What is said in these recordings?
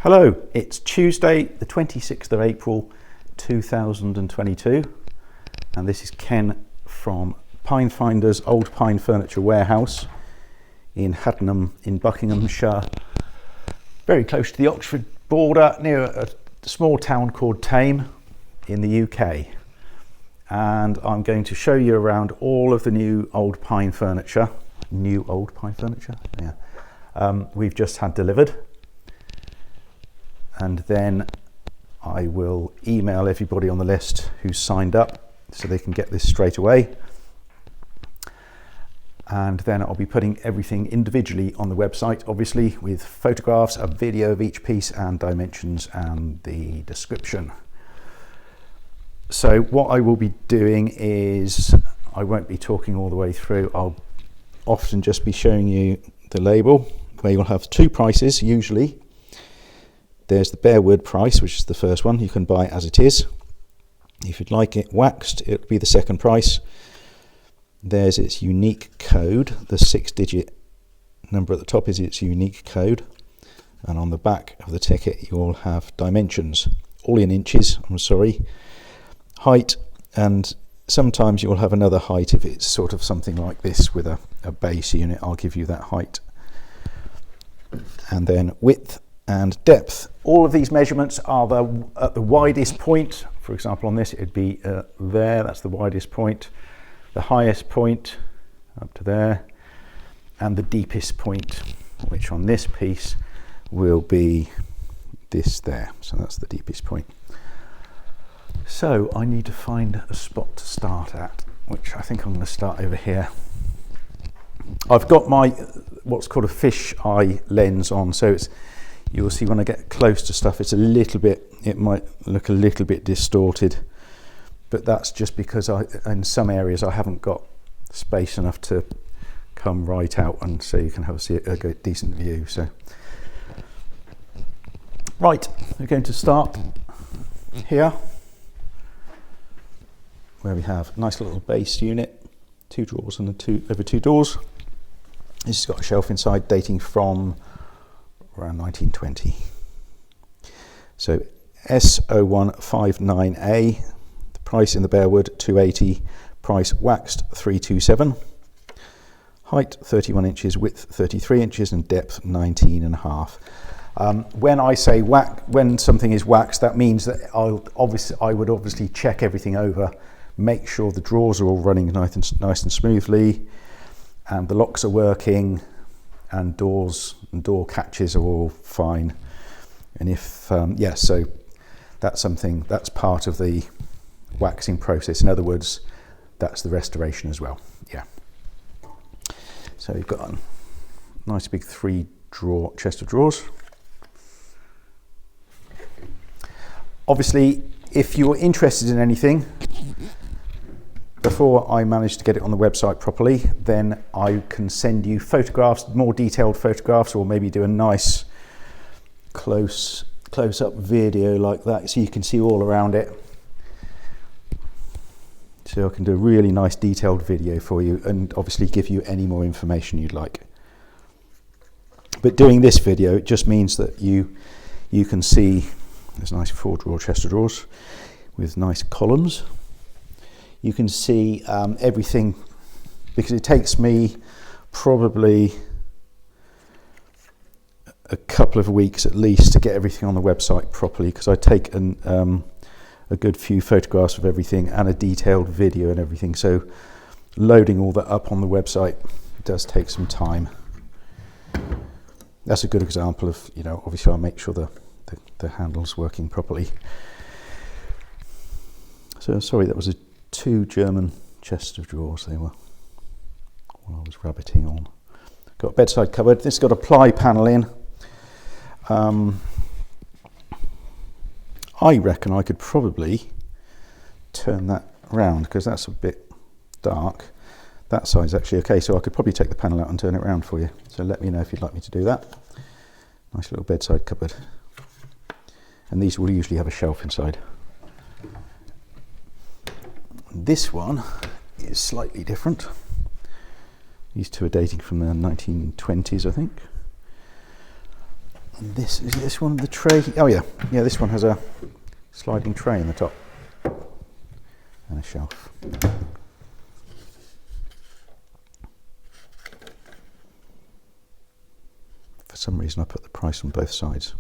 Hello, it's Tuesday the 26th of April 2022 and this is Ken from Pinefinders Old Pine Furniture Warehouse in Haddenham in Buckinghamshire, very close to the Oxford border near a small town called Thame in the UK. And I'm going to show you around all of the new old pine furniture, we've just had delivered. And then I will email everybody on the list who's signed up so they can get this straight away. And then I'll be putting everything individually on the website, obviously with photographs, a video of each piece and dimensions and the description. So what I will be doing is, I won't be talking all the way through. I'll often just be showing you the label where you'll have two prices usually. There's the bare wood price, which is the first one. You can buy it as it is. If you'd like it waxed, it'll be the second price. There's its unique code. The 6-digit number at the top is its unique code. And on the back of the ticket, you'll have dimensions, all in inches, height, and sometimes you'll have another height if it's sort of something like this with a base unit. I'll give you that height. And then width and depth. All of these measurements are at the widest point. For example, on this it'd be there, that's the widest point, the highest point up to there, and the deepest point, which on this piece will be this there. So that's the deepest point. So I need to find a spot to start at, which I think I'm going to start over here. I've got my what's called a fish eye lens on, so you'll see when I get close to stuff, it might look a little bit distorted, but that's just because in some areas I haven't got space enough to come right out and so you can have a decent view. So, right, we're going to start here, where we have a nice little base unit, 2 drawers and over 2 doors. This has got a shelf inside dating from around 1920. So S0159A, the price in the bare wood 280, price waxed 327, height 31 inches, width 33 inches, and depth 19.5. When I say when something is waxed, that means that I would obviously check everything over, make sure the drawers are all running nice and smoothly, and the locks are working, and doors and door catches are all fine. And if so that's part of the waxing process. In other words, that's the restoration as well. Yeah. So we've got a nice big 3-drawer chest of drawers. Obviously, if you're interested in anything, before I manage to get it on the website properly, then I can send you photographs, more detailed photographs, or maybe do a nice close-up video like that so you can see all around it. So I can do a really nice detailed video for you and obviously give you any more information you'd like. But doing this video, it just means that you can see this nice 4-drawer chest of drawers with nice columns. You can see everything, because it takes me probably a couple of weeks at least to get everything on the website properly, because I take a good few photographs of everything and a detailed video and everything. So loading all that up on the website does take some time. That's a good example of, obviously I'll make sure the handle's working properly. So sorry, that was 2 German chests of drawers they were while I was rabbiting on. Got a bedside cupboard. This has got a ply panel in. I reckon I could probably turn that around because that's a bit dark. That side's actually okay, so I could probably take the panel out and turn it around for you. So let me know if you'd like me to do that. Nice little bedside cupboard. And these will usually have a shelf inside. This one is slightly different. These two are dating from the 1920s, I think. And this is this one, the tray. Oh yeah, this one has a sliding tray in the top and a shelf. For some reason I put the price on both sides.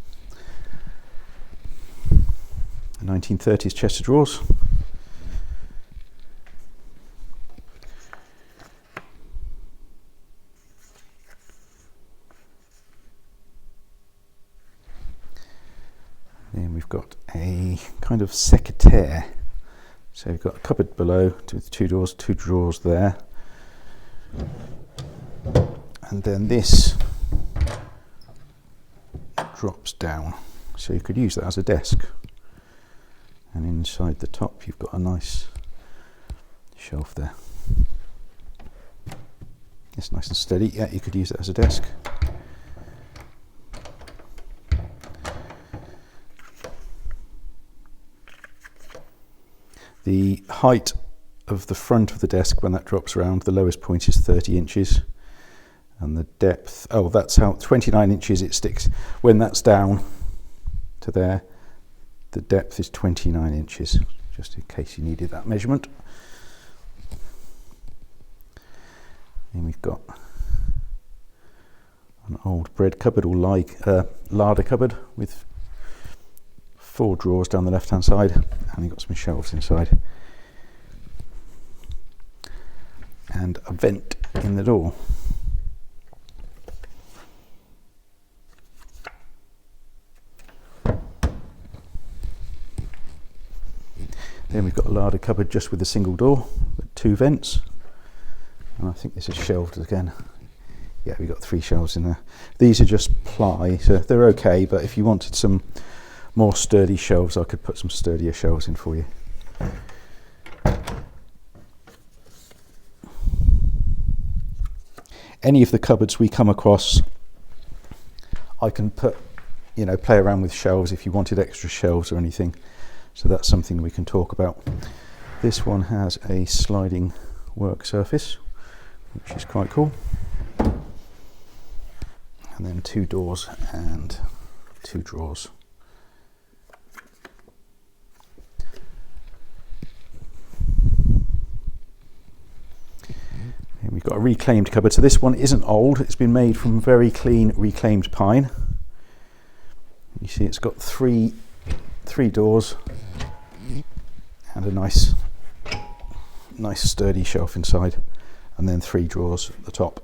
1930s chest of drawers. Then we've got a kind of secretaire. So we've got a cupboard below with two doors, two drawers there. And then this drops down. So you could use that as a desk. And inside the top you've got a nice shelf there. It's nice and steady. Yeah, you could use it as a desk. The height of the front of the desk when that drops around, the lowest point is 30 inches. And the depth, that's how 29 inches it sticks. When that's down to there, the depth is 29 inches, just in case you needed that measurement. Then we've got an old bread cupboard or larder cupboard with 4 drawers down the left hand side, and you've got some shelves inside. And a vent in the door. Then we've got a larder cupboard just with a single door, with 2 vents. And I think this is shelved again. Yeah, we've got 3 shelves in there. These are just ply, so they're okay, but if you wanted some more sturdy shelves, I could put some sturdier shelves in for you. Any of the cupboards we come across, I can put, play around with shelves if you wanted extra shelves or anything. So that's something we can talk about. This one has a sliding work surface, which is quite cool. And then 2 doors and 2 drawers. And we've got a reclaimed cupboard. So this one isn't old. It's been made from very clean reclaimed pine. You see it's got three doors and a nice sturdy shelf inside, and then 3 drawers at the top.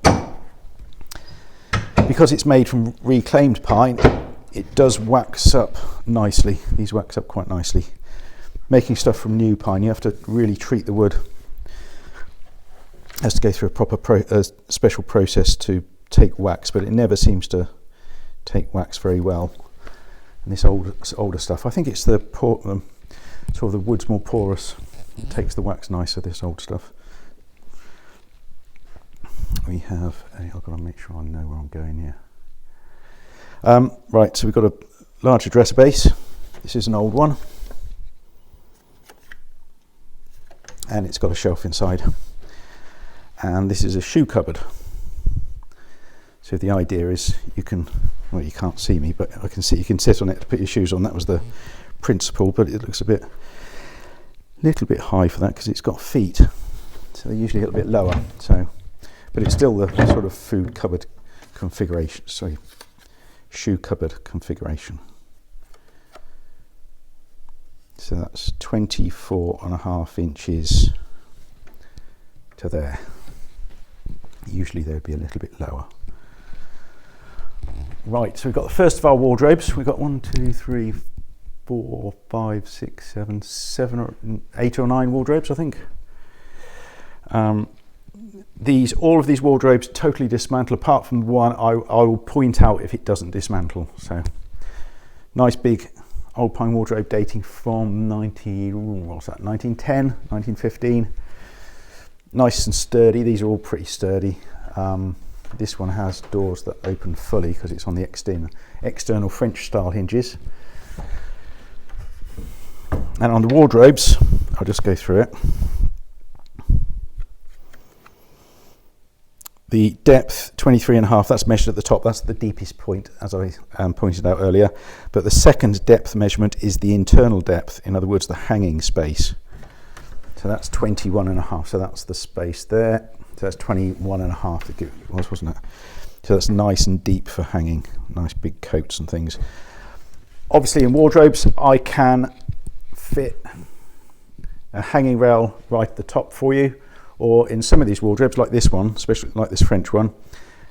Because it's made from reclaimed pine, it does wax up nicely. These wax up quite nicely. Making stuff from new pine, you have to really treat the wood. It has to go through a proper special process to take wax, but it never seems to take wax very well. And this older stuff, I think it's the sort of the wood's more porous. It takes the wax nicer, this old stuff. We have I've got to make sure I know where I'm going here. Right, so we've got a larger dresser base. This is an old one. And it's got a shelf inside. And this is a shoe cupboard. So the idea is you can't see me, but I can see you can sit on it to put your shoes on. That was the principle, but it looks a little bit high for that because it's got feet. So they're usually a little bit lower. But it's still the sort of food cupboard configuration. Sorry, shoe cupboard configuration. So that's 24.5 inches to there. Usually they'd be a little bit lower. Right, so we've got the first of our wardrobes. We've got 1, 2, 3, 4, 5, 6, 7, 8 or 9 wardrobes, I think. All of these wardrobes totally dismantle, apart from one I will point out if it doesn't dismantle. So nice big old pine wardrobe dating from 1910, 1915. Nice and sturdy. These are all pretty sturdy. This one has doors that open fully because it's on the external French style hinges. And on the wardrobes, I'll just go through it. The depth 23.5, that's measured at the top, that's the deepest point, as I pointed out earlier. But the second depth measurement is the internal depth, in other words the hanging space. So that's 21.5, so that's the space there. So that's 21.5 it was, wasn't it? So that's nice and deep for hanging, nice big coats and things. Obviously in wardrobes I can fit a hanging rail right at the top for you, or in some of these wardrobes like this one, especially like this French one,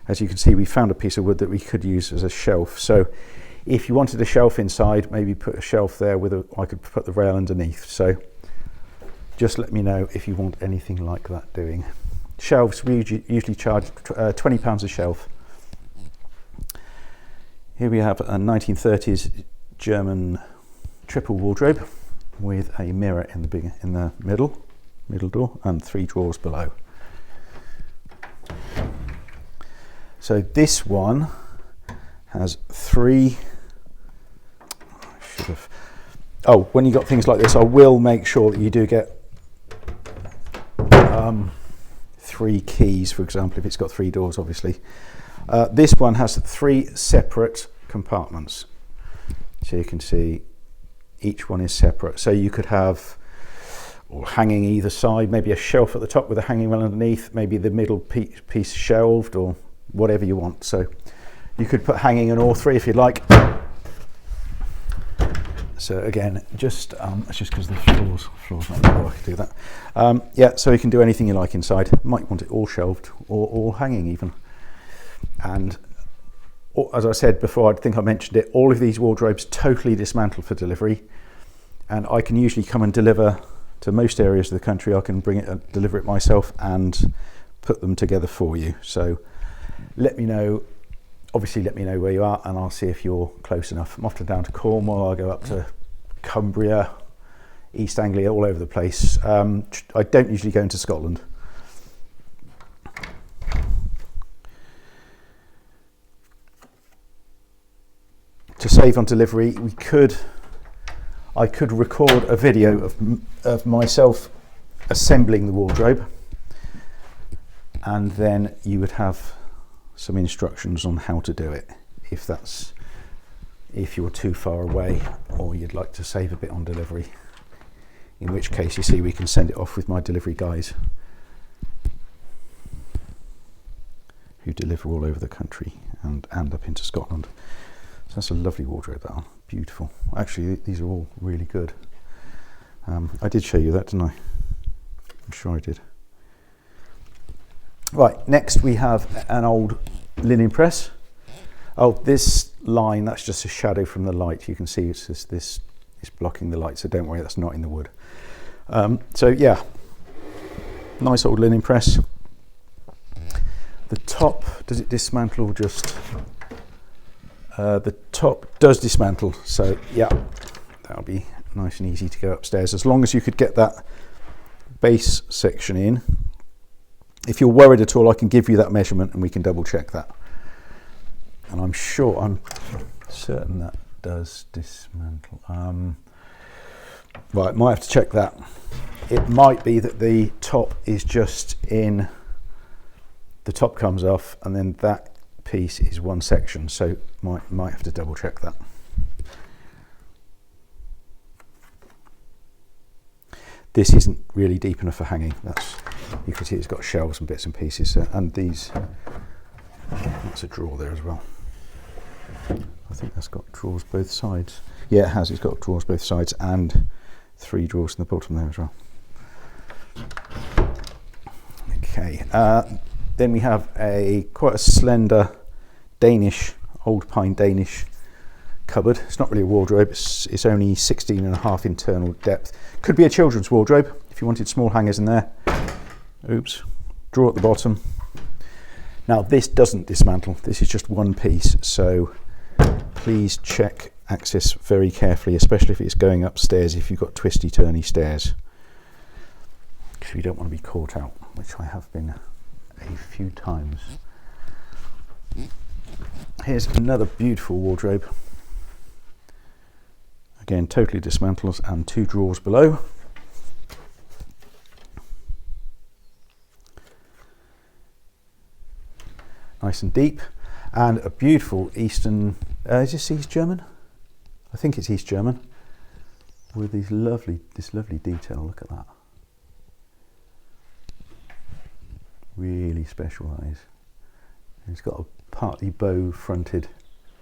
as you can see we found a piece of wood that we could use as a shelf. So if you wanted a shelf inside, maybe put a shelf there with I could put the rail underneath. So just let me know if you want anything like that doing. Shelves, we usually charge £20 a shelf. Here we have a 1930s German triple wardrobe with a mirror in the middle door and 3 drawers below. So this one has 3. When you got things like this, I will make sure that you do get 3 keys, for example, if it's got 3 doors, obviously. This one has 3 separate compartments. So you can see each one is separate. So you could have hanging either side, maybe a shelf at the top with a hanging rail underneath, maybe the middle piece shelved, or whatever you want. So you could put hanging in all 3 if you'd like. So again, it's just because the floor's not there, I could do that. Yeah, so you can do anything you like inside. Might want it all shelved or all hanging even. And as I said before, I think I mentioned it, all of these wardrobes totally dismantled for delivery, and I can usually come and deliver to most areas of the country. I can bring it, deliver it myself and put them together for you. So let me know. Obviously, let me know where you are, and I'll see if you're close enough. I'm often down to Cornwall. I go up to Cumbria, East Anglia, all over the place. I don't usually go into Scotland. To save on delivery, I could record a video of myself assembling the wardrobe, and then you would have some instructions on how to do it if you're too far away or you'd like to save a bit on delivery, in which case you see we can send it off with my delivery guys who deliver all over the country and up into Scotland. So that's a lovely wardrobe, that one. Beautiful. Actually, these are all really good. I did show you that, didn't I? I'm sure I did. Right, next we have an old linen press. Oh, this line, that's just a shadow from the light. You can see it's just this is blocking the light, so don't worry, that's not in the wood. So yeah, nice old linen press. The top, does it dismantle or just... the top does dismantle, so yeah, that'll be nice and easy to go upstairs, as long as you could get that base section in. If you're worried at all, I can give you that measurement and we can double check that. And I'm certain that does dismantle. Right, might have to check that. It might be that the top is just in, the top comes off and then that piece is one section, so might have to double check that. This isn't really deep enough for hanging. You can see it's got shelves and bits and pieces, and these, that's a drawer there as well. I think that's got drawers both sides. Yeah, it has. It's got drawers both sides and 3 drawers in the bottom there as well. Okay, then we have quite a slender old pine Danish cupboard. It's not really a wardrobe, it's only 16.5 internal depth. Could be a children's wardrobe if you wanted small hangers in there. Oops, drawer at the bottom. Now this doesn't dismantle, this is just one piece, so please check access very carefully, especially if it's going upstairs, if you've got twisty turny stairs, because you don't want to be caught out, which I have been a few times. Here's another beautiful wardrobe. Again, totally dismantles and 2 drawers below. nice and deep, and a beautiful Eastern, is this East German? I think it's East German, with this lovely detail. Look at that. Really special that is. And it's got a partly bow fronted.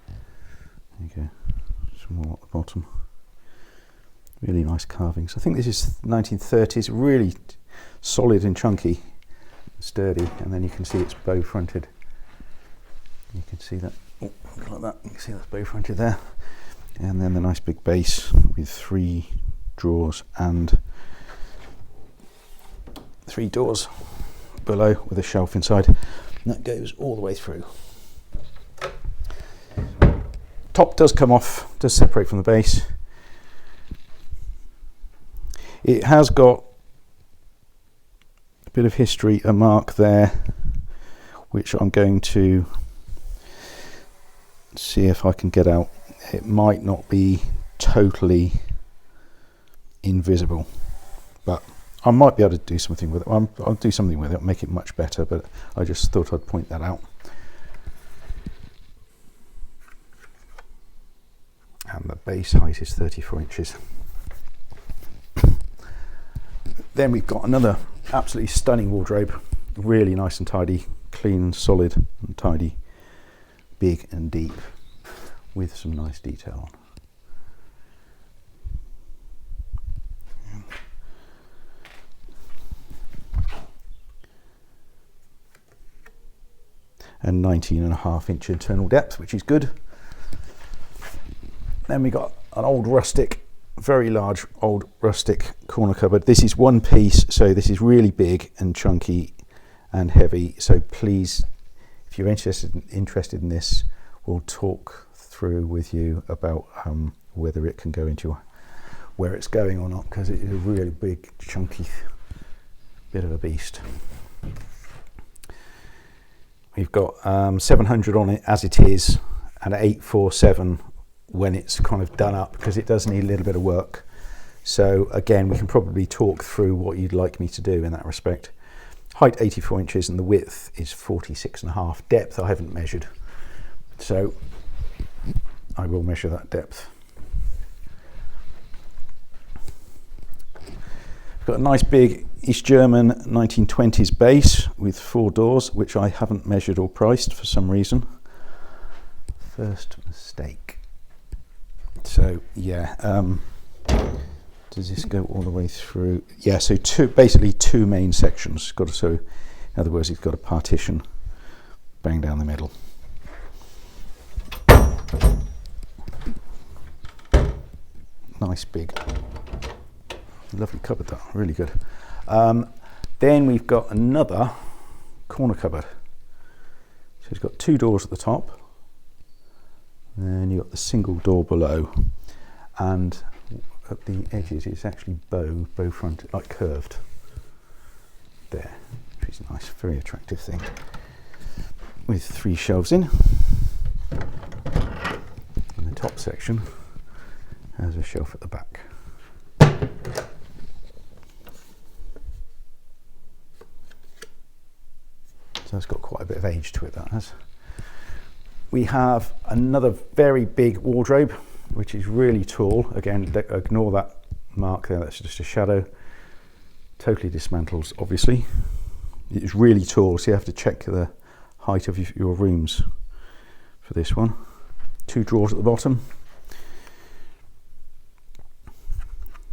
There you go. Some more at the bottom. Really nice carvings. I think this is 1930s, really solid and chunky, sturdy, and then you can see it's bow fronted. You can see that, like that, you can see that's bow fronted there. And then the nice big base with 3 drawers and 3 doors below with a shelf inside. And that goes all the way through. Top does come off, does separate from the base. It has got a bit of history, a mark there, which I'm going to see if I can get out. It might not be totally invisible, but I might be able to do something with it. I'll do something with it, make it much better, but I just thought I'd point that out. And the base height is 34 inches. Then we've got another absolutely stunning wardrobe, really nice and tidy, clean, solid and tidy, big and deep, with some nice detail on. And 19.5-inch internal depth, which is good. Then we got an old rustic, very large old rustic corner cupboard. This is one piece, so this is really big and chunky and heavy. So please, if you're interested in this, we'll talk through with you about whether it can go into where it's going or not, because it is a really big, chunky bit of a beast. We've got 700 on it as it is, and 847 when it's kind of done up, because it does need a little bit of work. So again, we can probably talk through what you'd like me to do in that respect. Height 84 inches and the width is 46.5. Depth I haven't measured, so I will measure that depth. We've got a nice big East German 1920s base with 4 doors, which I haven't measured or priced for some reason. First mistake. So yeah, does this go all the way through? Yeah, so basically two main sections. So in other words, it's got a partition bang down the middle. Nice big, lovely cupboard, that really good. Then we've got another corner cupboard. So it's got 2 doors at the top. Then you've got the single door below, and at the edges it's actually bow fronted, like curved there, which is nice, very attractive thing, with 3 shelves in. And the top section has a shelf at the back. So it's got quite a bit of age to it, that has. We have another very big wardrobe, which is really tall. Again, ignore that mark there, that's just a shadow. Totally dismantles, obviously. It's really tall, so you have to check the height of your rooms for this one. 2 drawers at the bottom.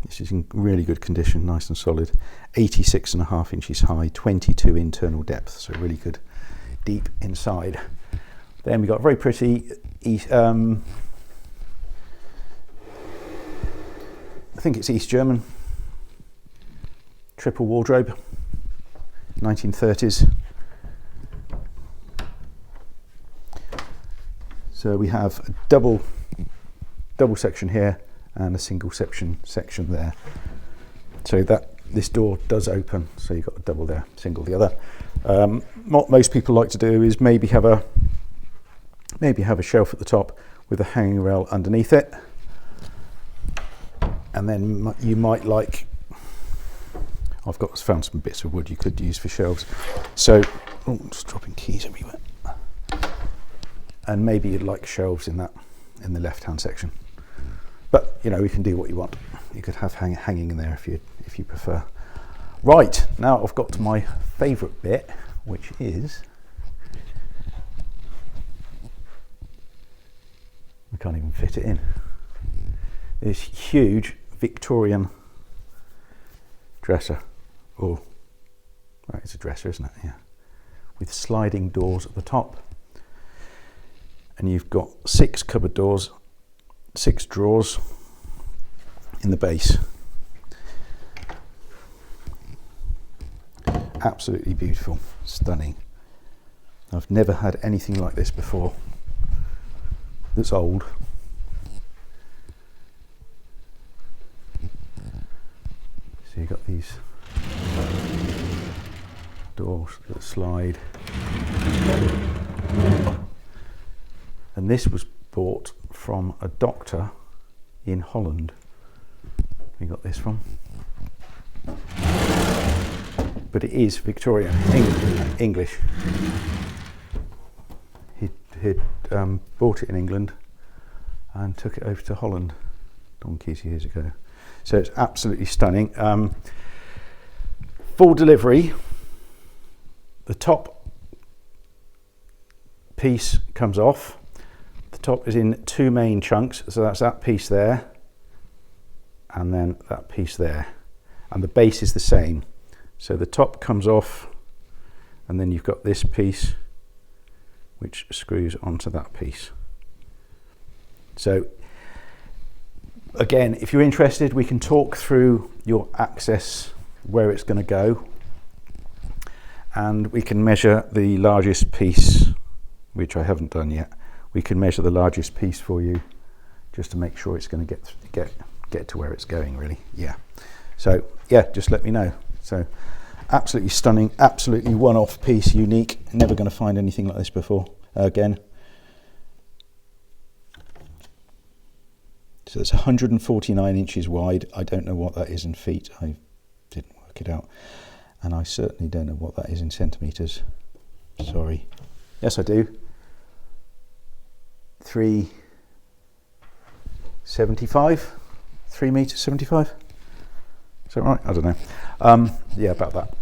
This is in really good condition, nice and solid. 86.5 inches high, 22 internal depth, so really good, deep inside. Then we got a very pretty, I think it's East German, triple wardrobe, 1930s. So we have a double section here and a single section there. So that this door does open, so you've got a double there, single the other. What most people like to do is maybe have a shelf at the top with a hanging rail underneath it, and then you might like, I've found some bits of wood you could use for shelves. So, just dropping keys everywhere. and maybe you'd like shelves in the left-hand section. But you know, you can do what you want. You could have hanging in there if you prefer. Right, now I've got to my favourite bit, which is, I can't even fit it in, this huge Victorian dresser. Oh, right, it's a dresser, isn't it? Yeah, with sliding doors at the top, and you've got 6 cupboard doors, 6 drawers in the base. Absolutely beautiful, stunning. I've never had anything like this before that's old. So you've got these doors that slide, and this was bought from a doctor in Holland. We got this from, but it is Victorian, English. He'd bought it in England and took it over to Holland donkeys years ago. So it's absolutely stunning. Full delivery. The top piece comes off. The top is in 2 main chunks, so that's that piece there and then that piece there, and the base is the same. So the top comes off, and then you've got this piece which screws onto that piece. So again, if you're interested, we can talk through your access, where it's going to go, and we can measure the largest piece, which I haven't done yet. We can measure the largest piece for you just to make sure it's going to get to where it's going, really. Yeah. So yeah, just let me know. So absolutely stunning, absolutely one-off piece, unique. Never going to find anything like this before again. So it's 149 inches wide. I don't know what that is in feet. I didn't work it out. And I certainly don't know what that is in centimetres. Sorry. Yes, I do. 375, 3 metres 75. Is that right? I don't know. Yeah, about that.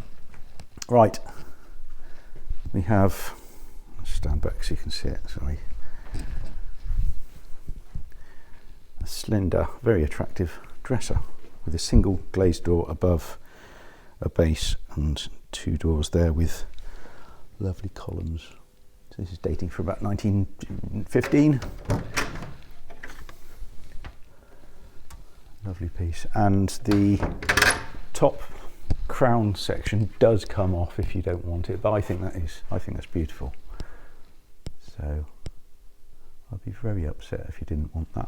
Right. We have, let's stand back so you can see it, sorry. A slender, very attractive dresser with a single glazed door above a base and 2 doors there with lovely columns. So this is dating from about 1915. Lovely piece. And the top crown section does come off if you don't want it, but I think that's beautiful. So I'd be very upset if you didn't want that.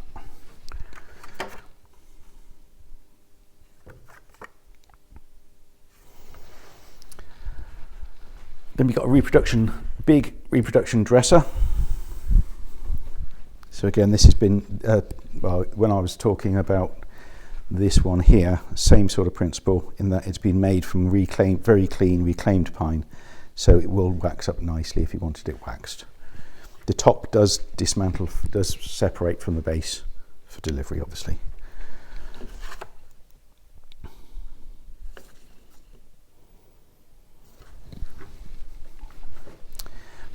Then we've got a big reproduction dresser. So again, this has been, well, when I was talking about this one here, same sort of principle in that it's been made from very clean reclaimed pine, so it will wax up nicely if you wanted it waxed. The top does dismantle, does separate from the base for delivery, obviously.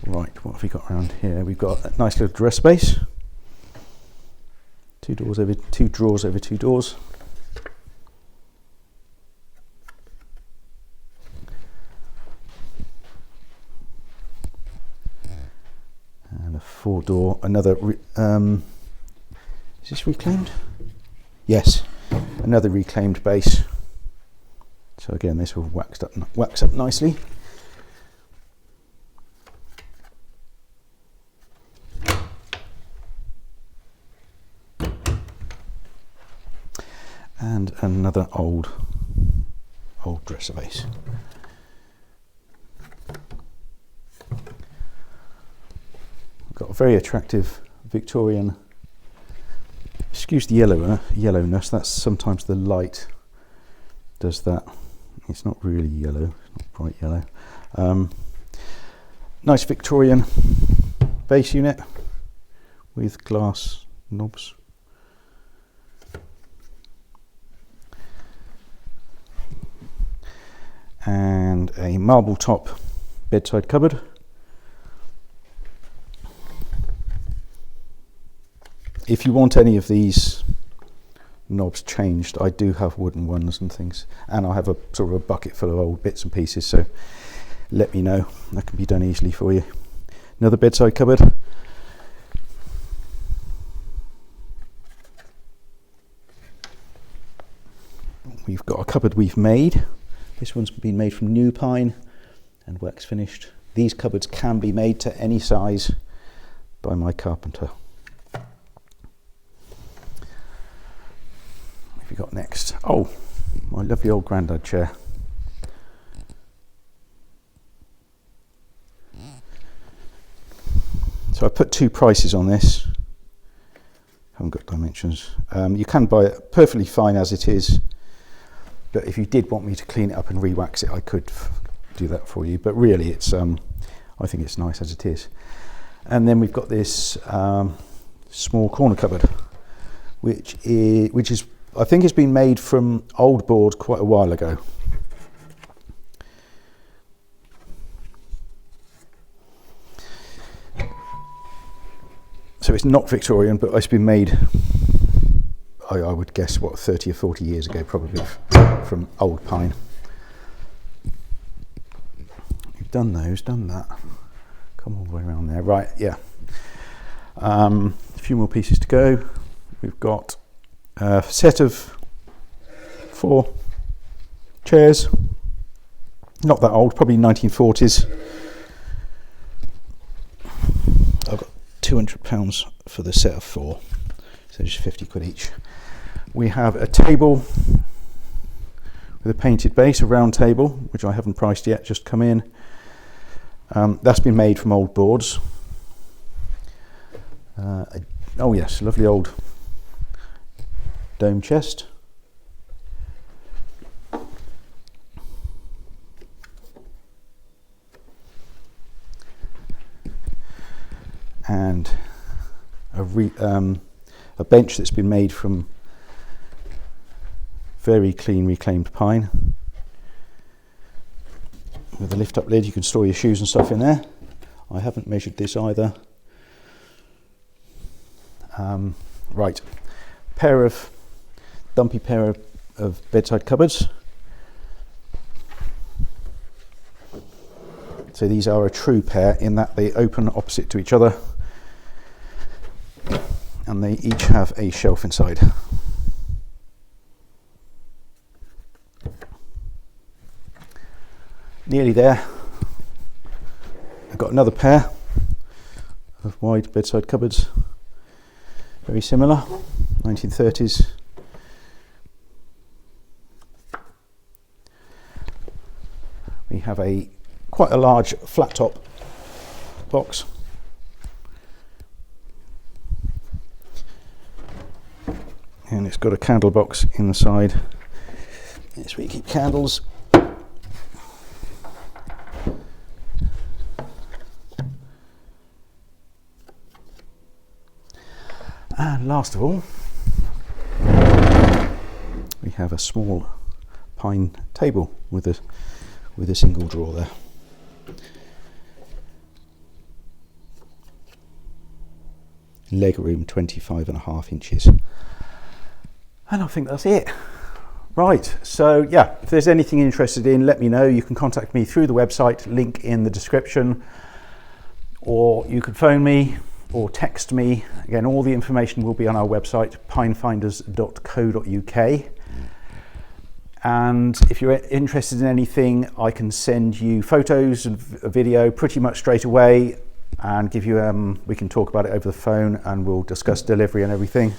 Right, what have we got around here? We've got a nice little dresser base. 2 drawers over 2 doors. And a 4-door, another, is this reclaimed? Yes, another reclaimed base. So again, this will wax up nicely. And another old dresser base. Got a very attractive Victorian, excuse the yellowness, that's sometimes the light does that. It's not really yellow, it's not bright yellow. Nice Victorian base unit, with glass knobs. And a marble top bedside cupboard. If you want any of these knobs changed, I do have wooden ones and things, and I have a sort of a bucket full of old bits and pieces, so let me know. That can be done easily for you. Another bedside cupboard. We've got a cupboard we've made. This one's been made from new pine and wax finished. These cupboards can be made to any size by my carpenter. What have we got next? Oh, my lovely old Granddad chair. So I put two prices on this. Haven't got dimensions. You can buy it perfectly fine as it is, but if you did want me to clean it up and re-wax it, I could do that for you. But really, it's I think it's nice as it is. And then we've got this small corner cupboard, which is I think it's been made from old board quite a while ago. So it's not Victorian, but it's been made, I would guess, what, 30 or 40 years ago, probably, from old pine. You've done those, done that. Come all the way around there. Right, yeah. A few more pieces to go. We've got a set of 4 chairs. Not that old, probably 1940s. I've got £200 for the set of 4, so just 50 quid each. We have a table with a painted base, a round table, which I haven't priced yet, just come in. That's been made from old boards. Oh yes, lovely old dome chest. And a bench that's been made from very clean reclaimed pine with a lift up lid. You can store your shoes and stuff in there. I haven't measured this either. Right, dumpy pair of bedside cupboards. So these are a true pair in that they open opposite to each other, and they each have a shelf inside. Nearly there. I've got another pair of wide bedside cupboards, very similar, 1930s. We have quite a large flat top box. And it's got a candle box in the side. That's where you keep candles. And last of all, we have a small pine table with a single drawer there. Leg room 25.5 inches. And I think that's it. Right, so yeah, if there's anything you're interested in, let me know. You can contact me through the website, link in the description, or you can phone me or text me. Again, all the information will be on our website, pinefinders.co.uk. And if you're interested in anything, I can send you photos and a video pretty much straight away, and give you we can talk about it over the phone, and we'll discuss delivery and everything.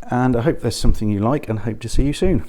And I hope there's something you like, and hope to see you soon.